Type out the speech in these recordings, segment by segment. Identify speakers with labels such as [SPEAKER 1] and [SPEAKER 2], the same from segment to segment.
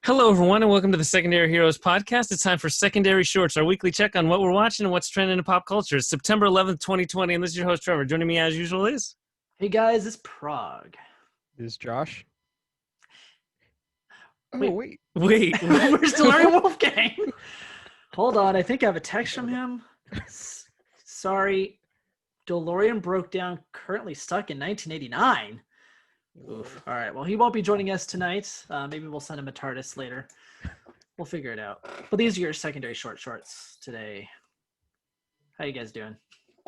[SPEAKER 1] Hello, everyone, and welcome to the Secondary Heroes podcast. It's time for Secondary Shorts, our weekly check on what we're watching and what's trending in pop culture. It's September 11th, 2020, and this is your host, Trevor. Joining me, as usual, is...
[SPEAKER 2] Hey, guys, it's Prague.
[SPEAKER 3] This is Josh. Oh,
[SPEAKER 1] Wait.
[SPEAKER 2] We're still Larry Wolfgang. Hold on. I think I have a text from him. Sorry. DeLorean broke down, currently stuck in 1989. Oof. All right. Well, he won't be joining us tonight. Maybe we'll send him a TARDIS later. We'll figure it out. But these are your secondary shorts today. How you guys doing?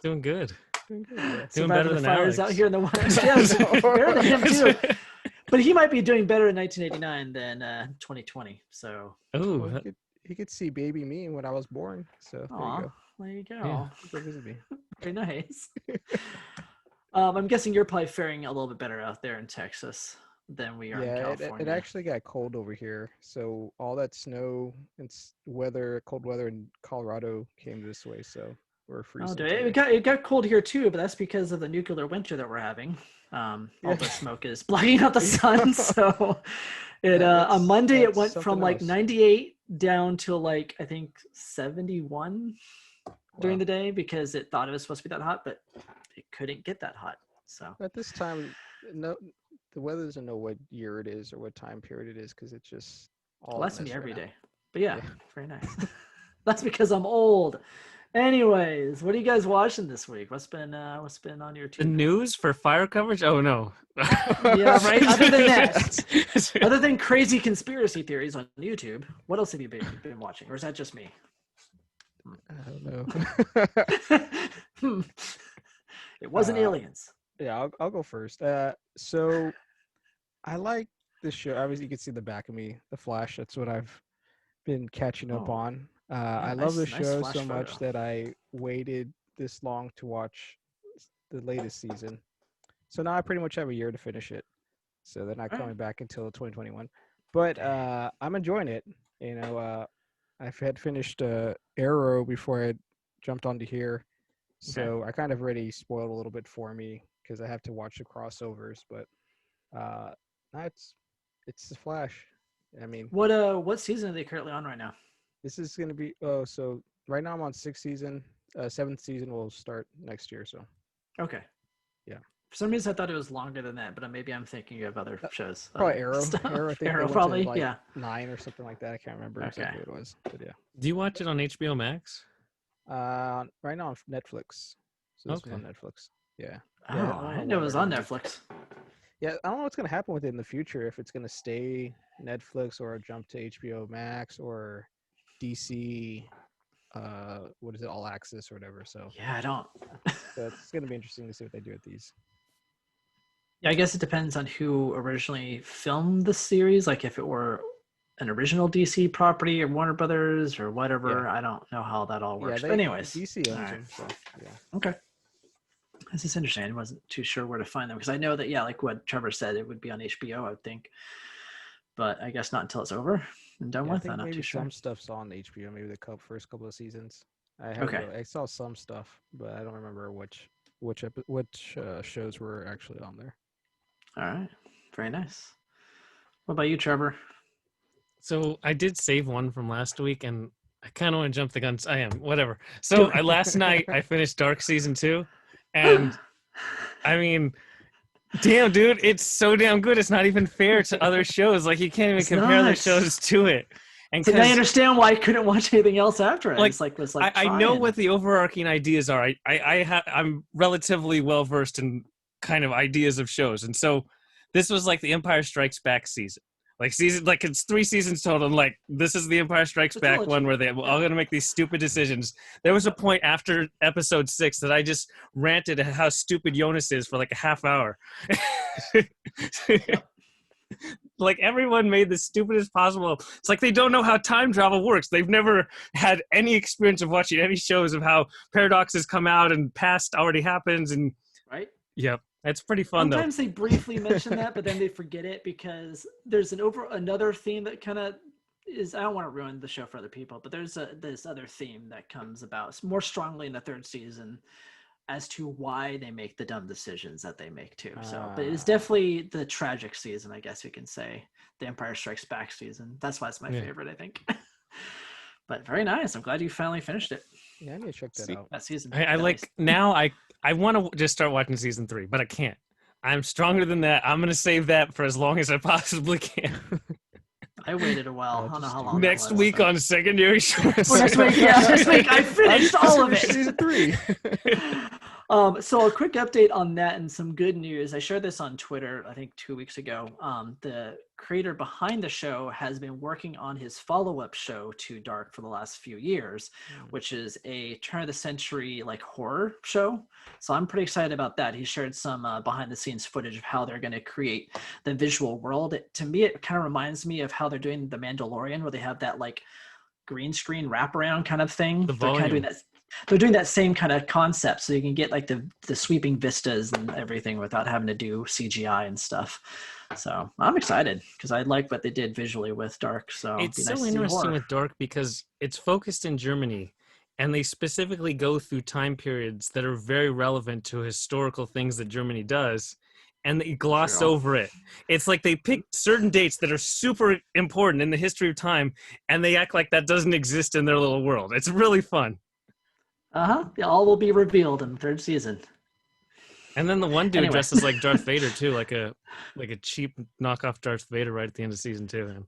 [SPEAKER 1] Doing good.
[SPEAKER 3] Doing good. Yeah.
[SPEAKER 1] Doing better than Alex.
[SPEAKER 2] Out here in the wild. Yes, better than him too. But he might be doing better in 1989 than 2020. So.
[SPEAKER 1] Oh,
[SPEAKER 3] Well, he could see baby me when I was born. So
[SPEAKER 2] there you go.
[SPEAKER 1] Yeah.
[SPEAKER 3] Go visit me.
[SPEAKER 2] Very nice. I'm guessing you're probably faring a little bit better out there in Texas than we are in California.
[SPEAKER 3] It actually got cold over here. So all that snow and cold weather in Colorado came this way. So we're freezing.
[SPEAKER 2] It got cold here too, but that's because of the nuclear winter that we're having. All the smoke is blocking out the sun. So on Monday it went from like 98 down to like I think 71 during the day because it thought it was supposed to be that hot, but it couldn't get that hot. So
[SPEAKER 3] at this time, the weather doesn't know what year it is or what time period it is because it's just all
[SPEAKER 2] less than me every day. But yeah, very nice. That's because I'm old. Anyways, what are you guys watching this week? What's been on your tube?
[SPEAKER 1] the news for fire coverage? Oh, no.
[SPEAKER 2] Yeah, right. Other than that, other than crazy conspiracy theories on YouTube, what else have you been watching? Or is that just me?
[SPEAKER 3] I don't know.
[SPEAKER 2] It wasn't aliens.
[SPEAKER 3] Yeah, I'll go first. So I like this show. Obviously, you can see the back of me, The Flash. That's what I've been catching up on. I love the show so much that I waited this long to watch the latest season. So now I pretty much have a year to finish it. So they're not coming back until 2021. But I'm enjoying it. You know, I had finished Arrow before I jumped onto here. So I kind of already spoiled a little bit for me because I have to watch the crossovers. But it's The Flash. I mean,
[SPEAKER 2] what season are they currently on right now?
[SPEAKER 3] This is going to be so right now I'm on 6th season. 7th season will start next year. So
[SPEAKER 2] okay,
[SPEAKER 3] yeah.
[SPEAKER 2] For some reason I thought it was longer than that, but maybe I'm thinking of other shows.
[SPEAKER 3] Probably Arrow.
[SPEAKER 2] Arrow,
[SPEAKER 3] I think
[SPEAKER 2] Arrow probably.
[SPEAKER 3] to,
[SPEAKER 2] yeah,
[SPEAKER 3] 9 or something like that. I can't remember exactly what it was, but yeah.
[SPEAKER 1] Do you watch it on HBO Max?
[SPEAKER 3] Right now on Netflix. So this was on Netflix. Yeah.
[SPEAKER 2] I didn't know it was on Netflix.
[SPEAKER 3] Yeah, I don't know what's gonna happen with it in the future. If it's gonna stay Netflix or jump to HBO Max or DC, what is it, All Access or whatever. So
[SPEAKER 2] yeah, I don't.
[SPEAKER 3] So it's gonna be interesting to see what they do with these.
[SPEAKER 2] Yeah, I guess it depends on who originally filmed the series. Like if it were an original DC property or Warner Brothers or whatever. Yeah. I don't know how that all works. But anyways,
[SPEAKER 3] DC owns them. So yeah.
[SPEAKER 2] Okay. This is interesting. I wasn't too sure where to find them because I know that like what Trevor said, it would be on HBO, I would think. But I guess not until it's over and done with. I'm not too sure.
[SPEAKER 3] Some stuff's on HBO. Maybe the first couple of seasons. I saw some stuff, but I don't remember which shows were actually on there.
[SPEAKER 2] All right, very nice. What about you, Trevor?
[SPEAKER 1] So I did save one from last week, and I kind of want to jump the gun. I am whatever. So last night I finished Dark season 2, and I mean. Damn, dude, it's so damn good. It's not even fair to other shows. Like, you can't even compare the shows to it. And
[SPEAKER 2] so I understand why I couldn't watch anything else after it.
[SPEAKER 1] I know what the overarching ideas are. I'm relatively well versed in kind of ideas of shows, and so this was like the Empire Strikes Back season. It's 3 seasons total. And like, this is the Empire Strikes Back one where they're all going to make these stupid decisions. There was a point after episode 6 that I just ranted at how stupid Jonas is for like a half hour. Like, everyone made the stupidest possible. It's like they don't know how time travel works. They've never had any experience of watching any shows of how paradoxes come out and past already happens. And
[SPEAKER 2] right.
[SPEAKER 1] Yep. It's pretty fun.
[SPEAKER 2] Sometimes they briefly mention that, but then they forget it because there's another theme that kind of is. I don't want to ruin the show for other people, but there's this other theme that comes about more strongly in the 3rd season as to why they make the dumb decisions that they make too. So, but it's definitely the tragic season, I guess you can say, the Empire Strikes Back season. That's why it's my favorite, I think. But very nice. I'm glad you finally finished it.
[SPEAKER 3] Yeah, I need to check that out.
[SPEAKER 2] That season.
[SPEAKER 1] I like now. I want to just start watching season 3, but I can't. I'm stronger than that. I'm gonna save that for as long as I possibly can.
[SPEAKER 2] I waited a while. I don't know how long.
[SPEAKER 1] Next week on secondary shorts.
[SPEAKER 2] Next week, next week I finished all of it.
[SPEAKER 3] Season 3.
[SPEAKER 2] So a quick update on that and some good news. I shared this on Twitter, I think 2 weeks ago. The creator behind the show has been working on his follow-up show to Dark for the last few years, which is a turn of the century like horror show. So I'm pretty excited about that. He shared some behind the scenes footage of how they're going to create the visual world. To me, it kind of reminds me of how they're doing The Mandalorian, where they have that like green screen wraparound kind of thing. They're kind of doing that. They're doing that same kind of concept, so you can get like the sweeping vistas and everything without having to do CGI and stuff. So I'm excited because I like what they did visually with Dark. So
[SPEAKER 1] it's so interesting with Dark because it's focused in Germany, and they specifically go through time periods that are very relevant to historical things that Germany does, and they gloss over it. It's like they pick certain dates that are super important in the history of time, and they act like that doesn't exist in their little world. It's really fun.
[SPEAKER 2] All will be revealed in the 3rd season.
[SPEAKER 1] And then the one dude dresses like Darth Vader too, like a cheap knockoff Darth Vader right at the end of season 2. And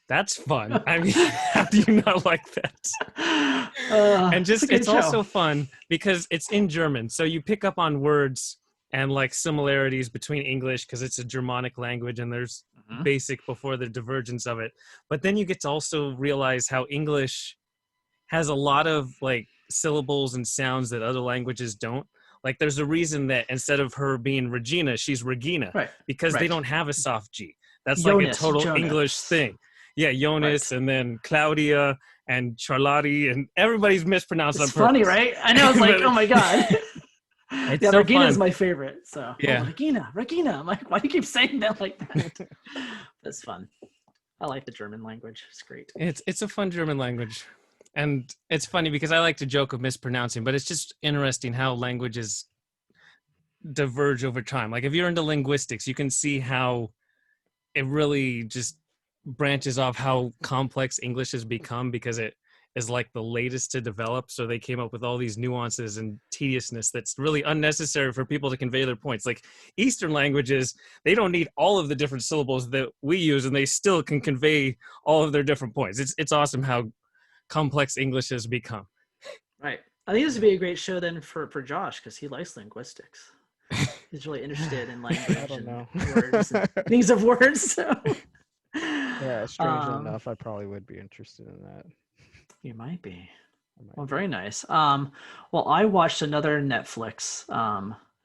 [SPEAKER 1] that's fun. I mean, how do you not like that? And just it's also fun because it's in German, so you pick up on words and like similarities between English because it's a Germanic language and there's basic before the divergence of it. But then you get to also realize how English has a lot of like syllables and sounds that other languages don't. Like there's a reason that instead of her being Regina, she's Regina, because they don't have a soft G. That's Jonas, like a total English thing. Yeah, Jonas and then Claudia and Charlotte and everybody's mispronounced on purpose.
[SPEAKER 2] It's funny, right? I know, it's like, oh my God.
[SPEAKER 1] It's so
[SPEAKER 2] Regina
[SPEAKER 1] fun.
[SPEAKER 2] is my favorite. So Regina. I'm like, why do you keep saying that like that? That's fun. I like the German language. It's great.
[SPEAKER 1] It's a fun German language. And it's funny because I like to joke of mispronouncing, but it's just interesting how languages diverge over time. Like if you're into linguistics, you can see how it really just branches off how complex English has become because it is like the latest to develop. So they came up with all these nuances and tediousness that's really unnecessary for people to convey their points. Like Eastern languages, they don't need all of the different syllables that we use and they still can convey all of their different points. It's awesome how complex English has become.
[SPEAKER 2] Right. I think this would be a great show then for Josh because he likes linguistics. He's really interested in language and words and things of words. So.
[SPEAKER 3] Yeah, strangely enough, I probably would be interested in that.
[SPEAKER 2] You might be. Well, very nice. Well, I watched another Netflix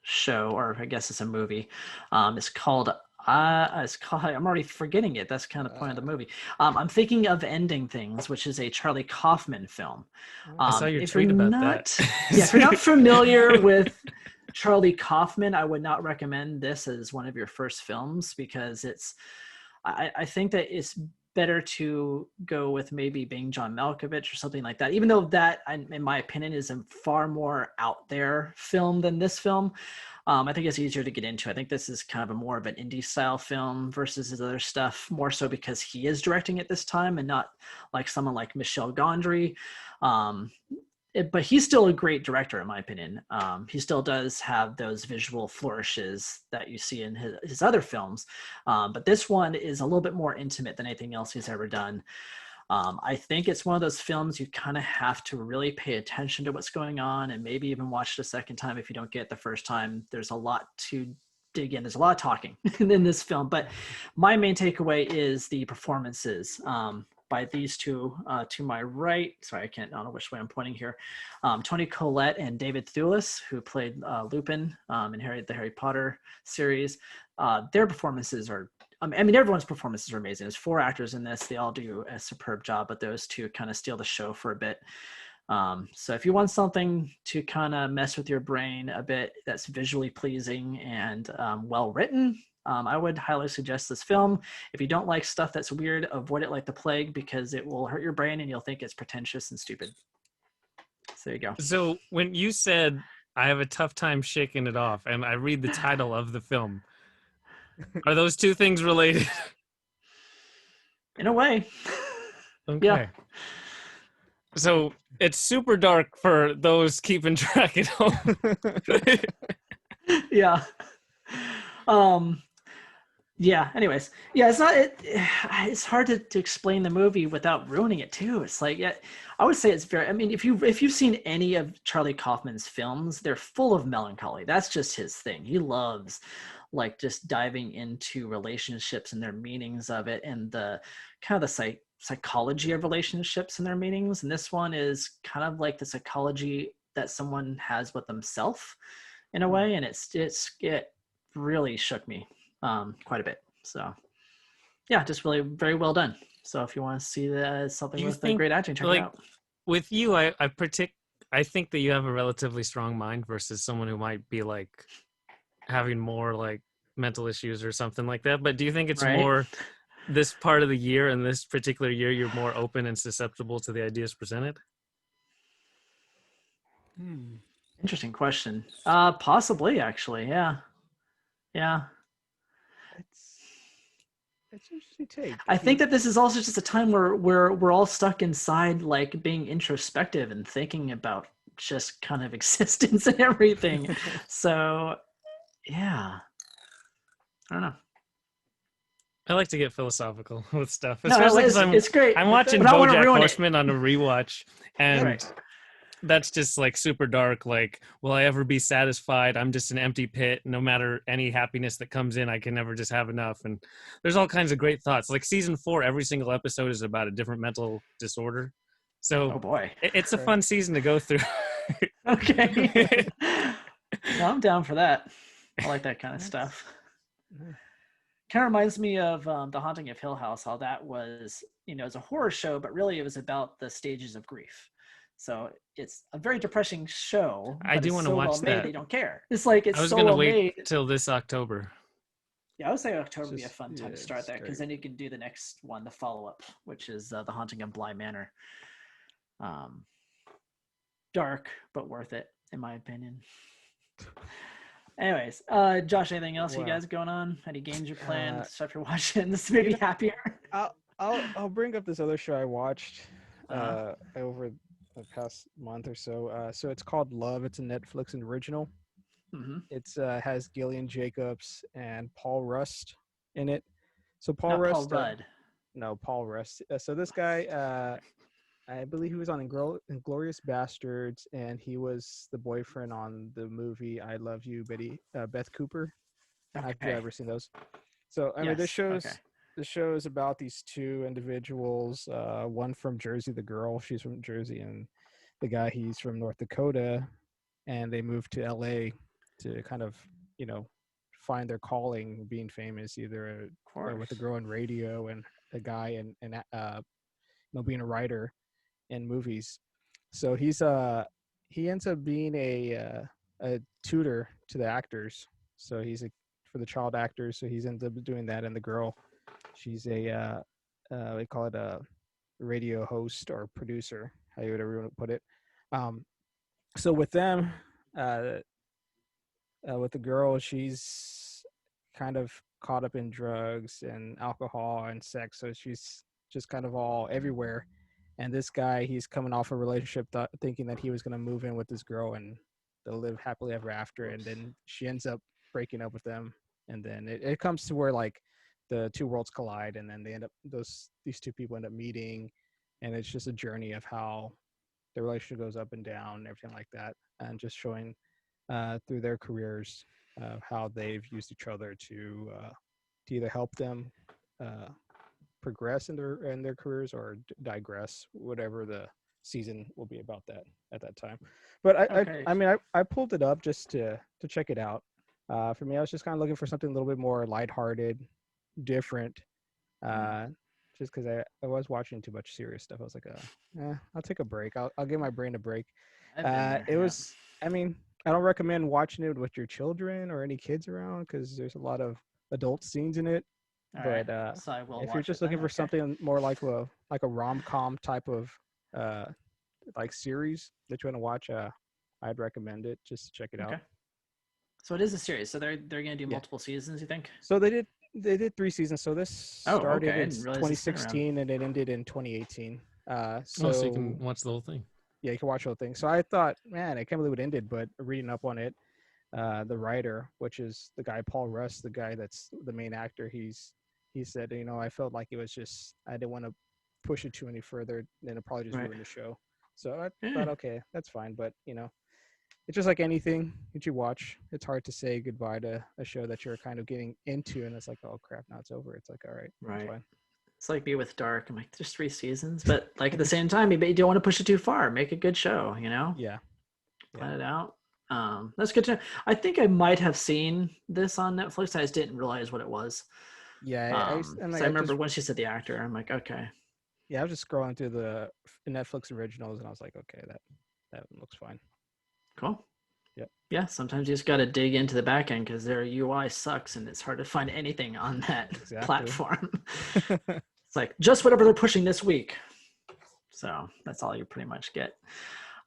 [SPEAKER 2] show, or I guess it's a movie. It's called I'm already forgetting it. That's kind of the point of the movie. I'm thinking of Ending Things, which is a Charlie Kaufman film.
[SPEAKER 1] I saw your tweet about that.
[SPEAKER 2] If you're not familiar with Charlie Kaufman, I would not recommend this as one of your first films because I think that it's better to go with maybe Being John Malkovich or something like that, even though that, in my opinion, is a far more out there film than this film. I think it's easier to get into. I think this is kind of more of an indie style film versus his other stuff, more so because he is directing it this time and not like someone like Michel Gondry. But he's still a great director, in my opinion. He still does have those visual flourishes that you see in his other films. But this one is a little bit more intimate than anything else he's ever done. I think it's one of those films you kind of have to really pay attention to what's going on and maybe even watch it a second time if you don't get it the first time. There's a lot to dig in. There's a lot of talking in this film. But my main takeaway is the performances. By these two to my right. Sorry, I don't know which way I'm pointing here. Toni Collette and David Thewlis, who played Lupin in the Harry Potter series. Their performances are, I mean, everyone's performances are amazing. There's 4 actors in this. They all do a superb job, but those two kind of steal the show for a bit. So if you want something to kind of mess with your brain a bit that's visually pleasing and well written, I would highly suggest this film. If you don't like stuff that's weird, avoid it like the plague because it will hurt your brain and you'll think it's pretentious and stupid. So there you go.
[SPEAKER 1] So when you said I have a tough time shaking it off, and I read the title of the film. Are those two things related?
[SPEAKER 2] In a way.
[SPEAKER 1] Okay.
[SPEAKER 2] Yeah.
[SPEAKER 1] So it's super dark for those keeping track at home.
[SPEAKER 2] Yeah. Yeah, anyways. Yeah, it's hard to explain the movie without ruining it too. It's like, yeah, I would say it's very, I mean, if you've seen any of Charlie Kaufman's films, they're full of melancholy. That's just his thing. He loves like just diving into relationships and their meanings of it, and the kind of the psychology of relationships and their meanings. And this one is kind of like the psychology that someone has with themselves in a way, and it really shook me quite a bit. So yeah, just really very well done. So if you want to see something with great acting, check it out.
[SPEAKER 1] With you, I think that you have a relatively strong mind versus someone who might be like having more like mental issues or something like that. But do you think it's more this part of the year and this particular year you're more open and susceptible to the ideas presented?
[SPEAKER 2] Interesting question. Possibly, actually. Yeah.
[SPEAKER 3] It's an interesting take.
[SPEAKER 2] I think that this is also just a time where we're all stuck inside, like being introspective and thinking about just kind of existence and everything. So yeah, I don't know.
[SPEAKER 1] I like to get philosophical with stuff,
[SPEAKER 2] especially because
[SPEAKER 1] it's
[SPEAKER 2] great.
[SPEAKER 1] I'm watching BoJack Horseman on a rewatch, and that's just like super dark. Like, will I ever be satisfied? I'm just an empty pit. No matter any happiness that comes in, I can never just have enough. And there's all kinds of great thoughts. Like season 4, every single episode is about a different mental disorder. So,
[SPEAKER 2] oh boy,
[SPEAKER 1] it's a fun season to go through.
[SPEAKER 2] Okay, well, I'm down for that. I like that kind of stuff. Kind of reminds me of The Haunting of Hill House. How that was, it's a horror show, but really it was about the stages of grief. So it's a very depressing show.
[SPEAKER 1] I do want to watch that.
[SPEAKER 2] They don't care. It's like I was
[SPEAKER 1] so well made till this October.
[SPEAKER 2] Yeah, I would say October would be a fun time to start that, because then you can do the next one, the follow-up, which is The Haunting of Bly Manor. Dark, but worth it, in my opinion. Anyways, Josh, anything else you guys going on? Any games you're playing? Stuff you're watching? This made me happier.
[SPEAKER 3] I'll bring up this other show I watched over the past month or so. So it's called Love. It's a Netflix original.
[SPEAKER 2] Mm-hmm.
[SPEAKER 3] It's has Gillian Jacobs and Paul Rust in it. So
[SPEAKER 2] Paul Rudd.
[SPEAKER 3] No, Paul Rust. So this guy, I believe he was on Inglourious Bastards, and he was the boyfriend on the movie I Love You, Beth Cooper. Okay. Have you ever seen those? So I mean, this show is about these two individuals. One from Jersey, the girl, she's from Jersey, and the guy, he's from North Dakota, and they moved to LA to kind of, find their calling, being famous, either with a girl in radio and a guy and being a writer in movies. So he ends up being a tutor to the actors. So he's for the child actors. So he's ended up doing that. And the girl, she's a they call it a radio host or producer, however you want to put it. So with them, with the girl, she's kind of caught up in drugs and alcohol and sex. So she's just kind of all everywhere. And this guy, he's coming off a relationship thinking that he was going to move in with this girl and they'll live happily ever after. And then she ends up breaking up with them. And then it comes to where like the two worlds collide, and then they end up these two people end up meeting, and it's just a journey of how the relationship goes up and down, everything like that, and just showing through their careers how they've used each other to either help them progress in their careers or digress, whatever the season will be about that at that time. But I pulled it up just to check it out. For me, I was just kind of looking for something a little bit more lighthearted, different. Just because I was watching too much serious stuff. I was like, I'll take a break. I'll give my brain a break. I don't recommend watching it with your children or any kids around, because there's a lot of adult scenes in it.
[SPEAKER 2] So I will
[SPEAKER 3] if you're just looking for something more like a rom-com type of like series that you want to watch, I'd recommend it. Just check it out.
[SPEAKER 2] So it is a series. So they're gonna do multiple seasons, you think?
[SPEAKER 3] So they did 3 seasons. So this started in 2016 and it ended in 2018. So
[SPEAKER 1] you can watch the whole thing.
[SPEAKER 3] Yeah, you can watch the whole thing. So I thought, man, I can't believe it ended. But reading up on it, the writer, which is the guy Paul Russ, the guy that's the main actor, he said, I felt like it was just, I didn't want to push it too any further, then it probably just ruined the show. So I thought, okay, that's fine. But it's just like anything that you watch. It's hard to say goodbye to a show that you're kind of getting into, and it's like, oh crap, now it's over. It's like, all right,
[SPEAKER 2] right.
[SPEAKER 3] Fine.
[SPEAKER 2] It's like me with Dark. I'm like, there's 3 seasons, but like at the same time, you don't want to push it too far. Make a good show,
[SPEAKER 3] Yeah.
[SPEAKER 2] Plan it out. That's good to know. I think I might have seen this on Netflix. I just didn't realize what it was.
[SPEAKER 3] Yeah.
[SPEAKER 2] I remember when she said the actor, I'm like, okay.
[SPEAKER 3] Yeah, I was just scrolling through the Netflix originals, and I was like, okay, that looks fine.
[SPEAKER 2] Cool.
[SPEAKER 3] Yep.
[SPEAKER 2] Yeah, sometimes you just got to dig into the back end because their UI sucks and it's hard to find anything on that platform. It's like just whatever they're pushing this week. So that's all you pretty much get.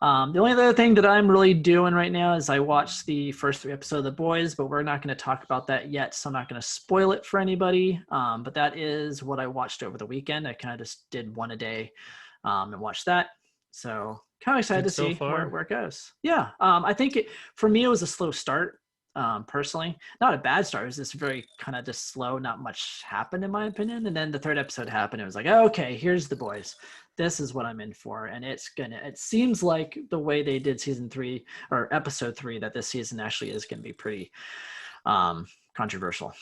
[SPEAKER 2] The only other thing that I'm really doing right now is I watched the first 3 episodes of The Boys, but we're not going to talk about that yet, so I'm not going to spoil it for anybody. But that is what I watched over the weekend. I kind of just did one a day and watched that. So kind of excited to see where it goes. Yeah, I think for me it was a slow start. Personally, not a bad start. It was just very kind of just slow. Not much happened in my opinion. And then the 3rd episode happened. It was like, okay, here's The Boys. This is what I'm in for. And it seems like the way they did season 3 or episode 3, that this season actually is going to be pretty controversial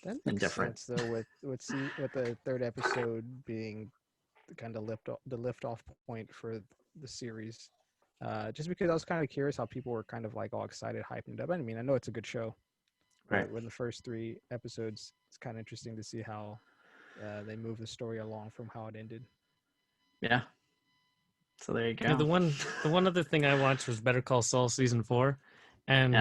[SPEAKER 2] and different.
[SPEAKER 3] Sense, though, with the 3rd episode being the kind of the lift off point for the series. Just because I was kind of curious how people were kind of like all excited, hyping it up. I mean, I know it's a good show, right? When the first 3 episodes, it's kind of interesting to see how they move the story along from how it ended.
[SPEAKER 2] Yeah. So there you go.
[SPEAKER 1] Yeah, the one other thing I watched was Better Call Saul season 4, and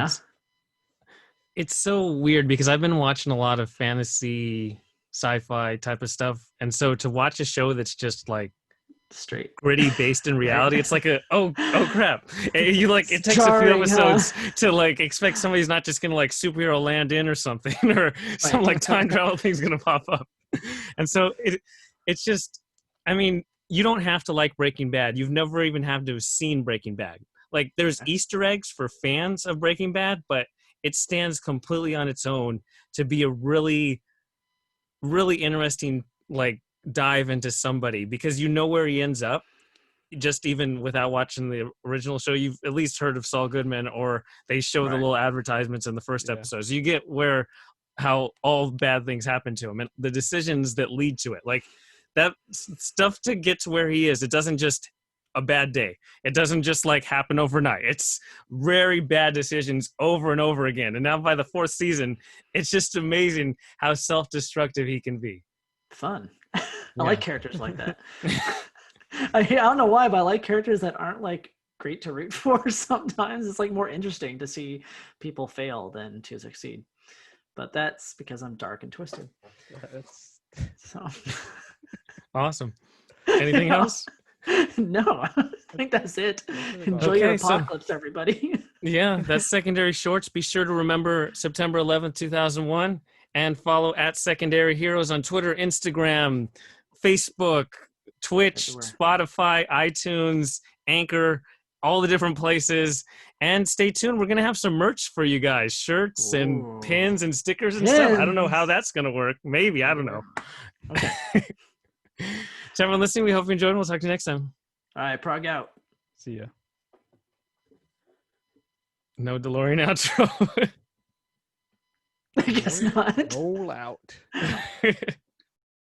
[SPEAKER 1] it's so weird because I've been watching a lot of fantasy, sci-fi type of stuff, and so to watch a show that's just like
[SPEAKER 2] straight
[SPEAKER 1] gritty based in reality, it's like oh crap. You like it takes a few episodes to like expect somebody's not just gonna like superhero land in or something or some like time travel thing's gonna pop up. And so it's just, I mean, you don't have to like Breaking Bad. You've never even have to have seen Breaking Bad. Like there's Easter eggs for fans of Breaking Bad, but it stands completely on its own to be a really, really interesting like dive into somebody, because you know where he ends up just even without watching the original show. You've at least heard of Saul Goodman, or they show the little advertisements in the first episodes. You get how all bad things happen to him and the decisions that lead to it. Like that stuff to get to where he is, it doesn't just a bad day. It doesn't just like happen overnight. It's very bad decisions over and over again. And now by the 4th season, it's just amazing how self-destructive he can be.
[SPEAKER 2] Fun. I like characters like that. I don't know why, but I like characters that aren't like great to root for. Sometimes it's like more interesting to see people fail than to succeed. But that's because I'm dark and twisted. So
[SPEAKER 1] awesome. Anything else?
[SPEAKER 2] No, I think that's it. Enjoy your apocalypse, everybody.
[SPEAKER 1] Yeah, that's Secondary Shorts. Be sure to remember September 11th, 2001, and follow at Secondary Heroes on Twitter, Instagram, Facebook, Twitch, Spotify, iTunes, Anchor, all the different places. And stay tuned. We're going to have some merch for you guys, shirts and pins and stickers and stuff. I don't know how that's going to work. Maybe. I don't know.
[SPEAKER 2] Okay.
[SPEAKER 1] To everyone listening, we hope you enjoyed, and we'll talk to you next time.
[SPEAKER 2] All right, Prague out.
[SPEAKER 3] See ya.
[SPEAKER 1] No DeLorean outro.
[SPEAKER 2] I guess not.
[SPEAKER 3] Roll out.